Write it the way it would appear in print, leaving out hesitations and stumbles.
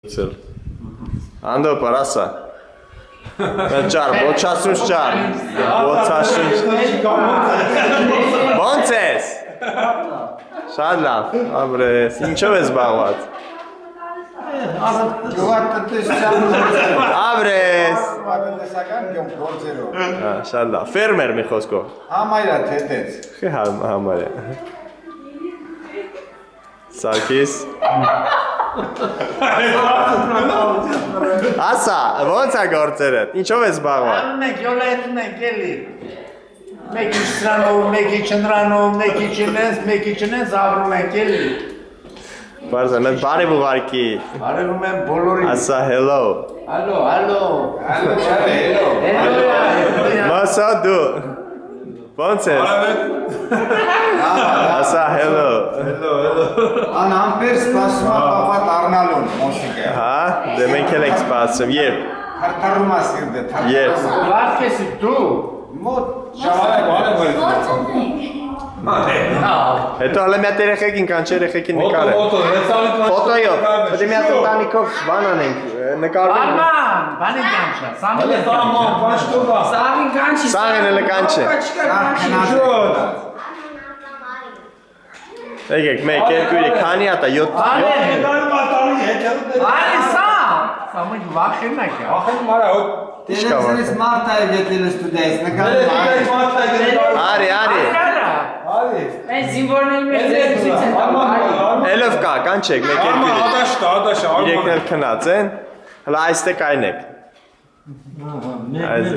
Անդո պարասա Ճար, ոչասունչ ճար Ոչասունչ Ոնց ես Շատ լավ, ապրես, ինչով ես բաղված Ապրես Շատ լավ, ֆերմեր մի խոսքով Համայրա թետեց Խի համայրա Սարկիս Ասա, ոնց է գործերդ, ինչով ես բաղված Անում ենք, յոլայթում ենք էլի Մեկի շրանով, մեկի չնրանով, մեկի չնենց, մեկի չնենց ավրում ենք էլի Բարզան, մետ բարև ուղարկի Բարևում եմ բոլորի Ասա, hello Հալո, հալո Հալո Մասա դու Ոնց ես Ասա, hello Անհամբեր սպասում ապապատ արնալուն մոսիկը Հա, դե մենք էլ ենք սպասում, երբ Հրթարում ասիրդը, Երբ Վարդ կեսիք դու Մոտ Հետո հալը միատ երեխեքին կանչ երեխեքին նկար է Ֆոտոյով, պետի միատ ընտանիքով բան անենք, նկարվում Արման, բանի կանչա, սամին կանչի Սաղին էլը կանչ է Եկեք, մեկ, երկու իրի, քանի ատա, յոտ Արի սա, սամին վախեն ակ է Տերեցնից մարդ այր գետել ստուդայից, նկարում Արի, արի Այս զինվորների մեր ձերքույց են տամ, Էլով կա, կանչեք, մեկ երկու իրի Իրեքն էլ քնած են, հլա այստե կայնեք Այստե